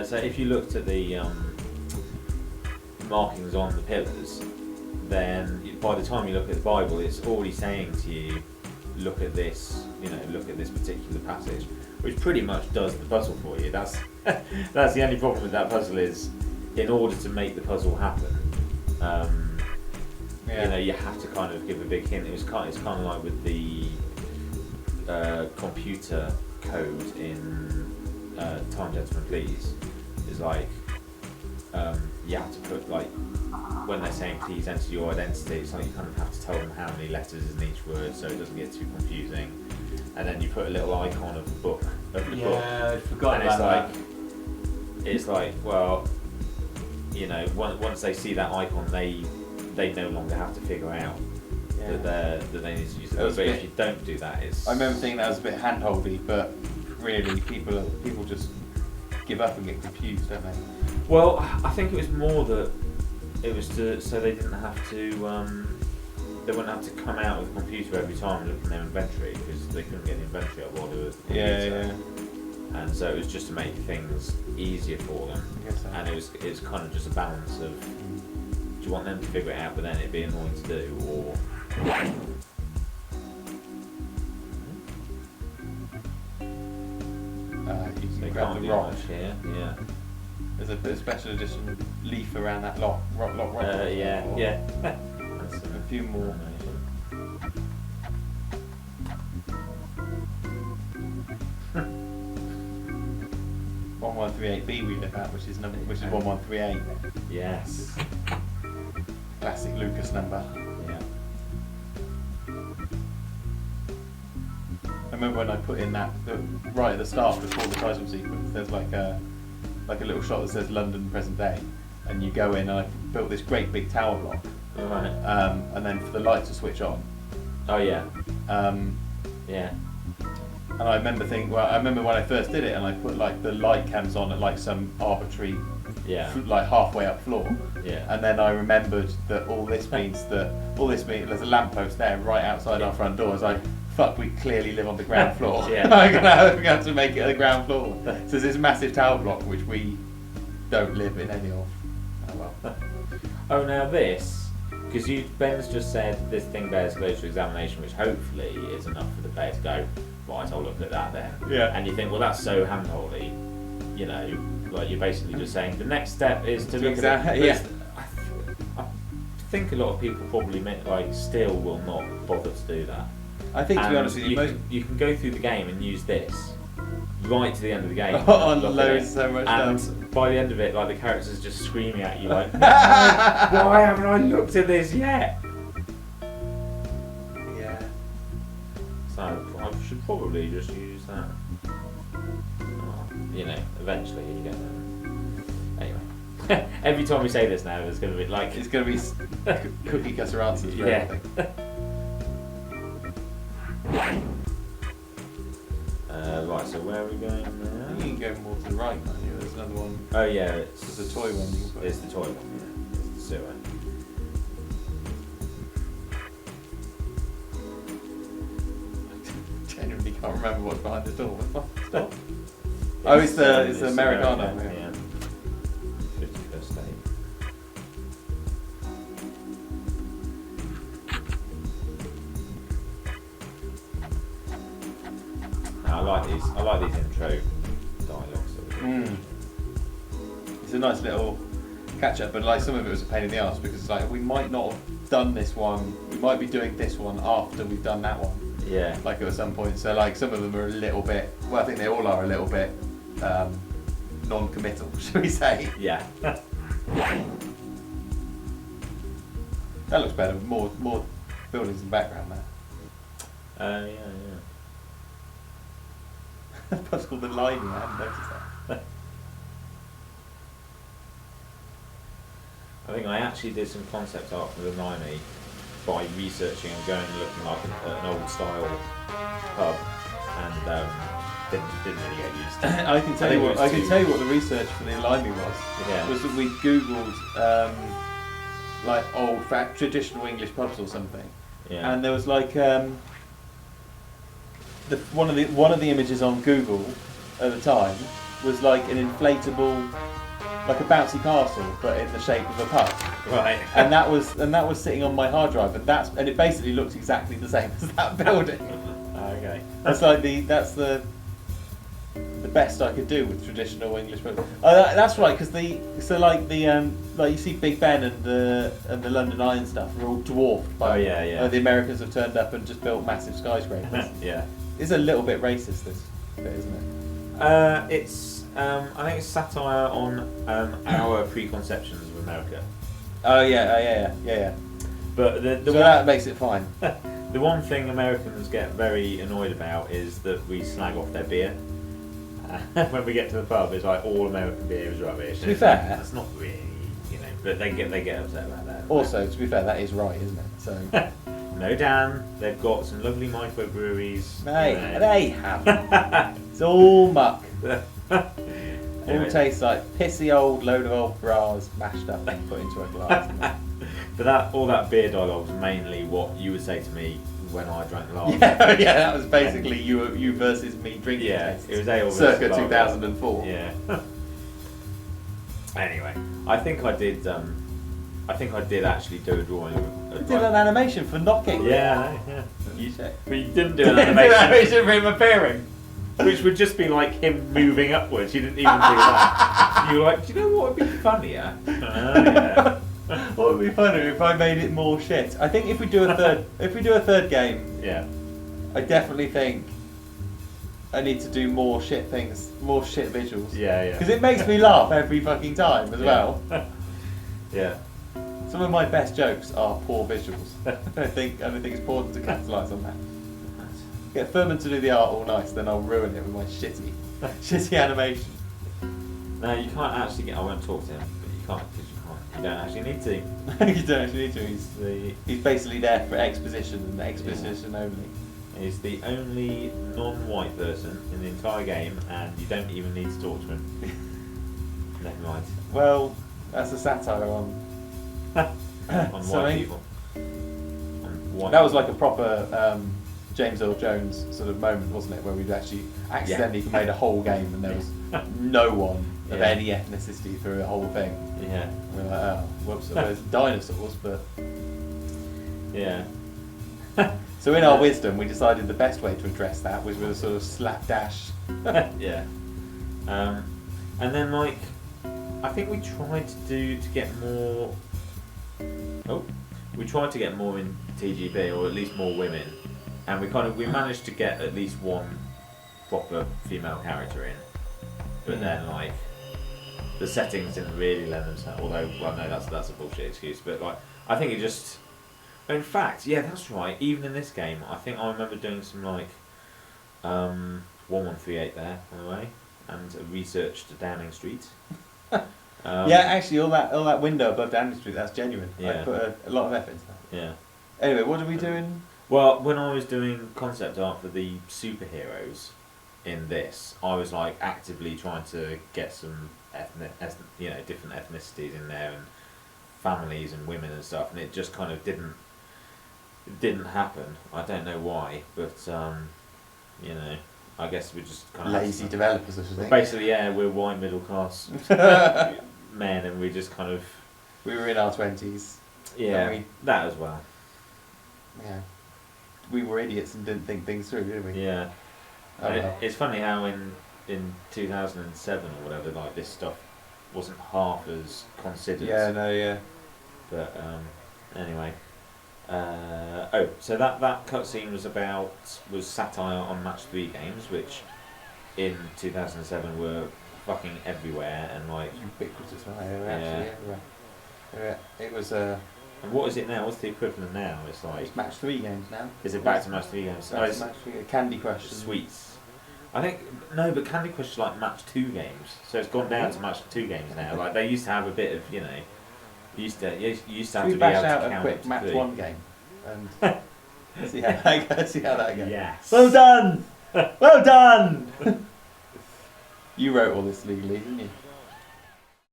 So if you looked at the markings on the pillars, then by the time you look at the Bible, it's already saying to you, look at this, look at this particular passage, which pretty much does the puzzle for you. That's that's the only problem with that puzzle is, in order to make the puzzle happen, you have to kind of give a big hint. It's kind of like with the computer code in Time Gentlemen Please. It's like you have to put, like, when they're saying please enter your identity, it's like you kind of have to tell them how many letters is in each word so it doesn't get too confusing. And then you put a little icon of the book. I forgot and about that. It's like, well, once they see that icon, they no longer have to figure out that they need to use it. But if you don't do that, it's... I remember thinking that was a bit hand-holdy, but really people just give up and get confused, don't they? Well, I think it was more that it was so they didn't have to, they wouldn't have to come out with a computer every time and look in their inventory, because they couldn't get the inventory up while they were with the computer. Yeah. And so it was just to make things easier for them. I guess so. And it was kind of just a balance of, do you want them to figure it out but then it'd be annoying to do, or... You can They grab can't the do rock. much here, yeah. There's a bit of special edition leaf around that rock. Yeah. That's A few more. Animation. 1138B we live at, which is 1138. Yes. Classic Lucas number. Yeah. I remember when I put in that right at the start before the title sequence. There's like a little shot that says London present day, and you go in and I built this great big tower block, Right. and then for the light to switch on. Oh yeah. Yeah. And I remember when I first did it, and I put like the light cams on at like some arbitrary, like halfway up floor. Yeah. And then I remembered that all this means there's a lamppost there right outside our front door. I was like, fuck, we clearly live on the ground floor. Yeah. I'm gonna have to make it the ground floor. So there's this massive tower block which we don't live in any of. Oh well. Oh, now this, because Ben's just said this thing bears closer examination, which hopefully is enough for the player to go, right, I'll look at that then. Yeah. And you think, well, that's so hand-holdy, like you're basically just saying the next step is to look at it. Yeah. I think a lot of people probably still will not bother to do that. I think, to be And honest with you, you can go through the game and use this right to the end of the game. on look at loads it, so much and stuff. by the end of it, like the character's just screaming at you, like, why haven't I looked at this yet? Yeah. So I should probably just use that. Eventually you get there. Anyway, every time we say this now, there's going to be like It's going to be cookie cutter answers for Yeah. everything. Right. So where are we going now? You can go more to the right, can't you? There's another one. Oh yeah, it's There's a toy one you can put. It's the toy one. Yeah. It's the sewer. Genuinely can't remember what's behind the door. What's the door? Oh, it's the Americano. Yeah. 51st state. I like these intro dialogues. It's a nice little catch up, but like some of it was a pain in the arse because like we might not have done this one. We might be doing this one after we've done that one. Yeah. Like at some point. So like some of them are a little bit. Well, I think they all are a little bit non-committal, shall we say? Yeah. That looks better. More buildings in the background there. Yeah. That's called the Limey. I hadn't noticed that. I think I actually did some concept art for the Limey by researching and going and looking like an old style pub, and didn't really get used to it. I can tell you what the research for the Limey was. Yeah. Was that we googled like old traditional English pubs or something, Yeah. and there was like one of the images on Google at the time was like an inflatable, like a bouncy castle, but in the shape of a pub. Right. And that was sitting on my hard drive, and it basically looks exactly the same as that building. Okay. That's like that's the best I could do with traditional English books. That's right, because like you see Big Ben and the London Eye and stuff are all dwarfed by. Oh yeah. The Americans have turned up and just built massive skyscrapers. Yeah. It's a little bit racist, this bit, isn't it? It's I think it's satire on our preconceptions of America. Oh yeah. But So that makes it fine. the one thing Americans get very annoyed about is that we slag off their beer. When we get to the pub, it's like all American beer is rubbish. To be fair, that's not really, but they get upset about that. Also, to be fair, that is right, isn't it? So. No, Dan, they've got some lovely microbreweries. They have. It's all muck. Anyway. All tastes like pissy old load of old bras mashed up and put into a glass. But all that beer dialogue was mainly what you would say to me when I drank lager. Yeah, that was basically you versus me drinking. Yeah, tastes. it was ale circa versus lager. 2004. Yeah. Anyway, I think I did actually do a drawing. You did an animation for knocking. Yeah. You said. But you didn't do an animation. animation of him appearing. Which would just be like him moving upwards. You didn't even do that. You were like, do you know what would be funnier? Yeah. What would be funnier if I made it more shit? I think if we do a third game, Yeah. I definitely think I need to do more shit things, more shit visuals. Yeah. Because it makes me laugh every fucking time as well. Yeah. Some of my best jokes are poor visuals. I think it's important to capitalise on that. Get Furman to do the art all nice, then I'll ruin it with my shitty animation. No, you can't actually get. I won't talk to him, but you can't because you can't. You don't actually need to. You don't actually need to. He's basically there for exposition and exposition only. He's the only non-white person in the entire game, and you don't even need to talk to him. Never mind. Well, that's a satire on On white people. That was like a proper James Earl Jones sort of moment, wasn't it, where we'd actually accidentally made a whole game and there was no one of any ethnicity through the whole thing. Yeah. We're like, oh, whoops, there's dinosaurs, but... Yeah. So in our wisdom, we decided the best way to address that was with a sort of slapdash. Yeah. And then I think we tried to get more... Oh. We tried to get more in TGP, or at least more women. And we managed to get at least one proper female character in. But then the settings didn't really lend themselves, although, well no, that's a bullshit excuse, but I think it just... In fact, yeah, that's right, even in this game, I think I remember doing some 1138 there, by the way, and researched Downing Street. Yeah, actually, all that window above Downing Street, that's genuine. Yeah. I put a lot of effort into that. Yeah. Anyway, what are we doing? Well, when I was doing concept art for the superheroes in this, I was actively trying to get some different ethnicities in there and families and women and stuff, and it just kind of didn't happen. I don't know why, but I guess we just kind of lazy developers, I think. Basically, yeah, we're white middle class men, and we just kind of we were in our 20s. Yeah, that as well. Yeah, we were idiots and didn't think things through, did we? Yeah. Well. It's funny how in 2007 or whatever, this stuff wasn't half as considered. Yeah, no, yeah. But anyway, so that cutscene was satire on Match 3 games, which in 2007 were fucking everywhere and ubiquitous, right? They were actually everywhere. It was And what is it now? What's the equivalent now? It's it's Match 3 games now. Is it back to Match 3 games? It's Match 3, Candy Crush. Sweets. I think no, but Candy Crush is Match 2 games, so it's gone down to Match 2 games now. They used to have a bit of you used to have to be able to count a quick Match 3. 1 game and see how that goes. Yes. Well done. Well done. You wrote all this legally, didn't you?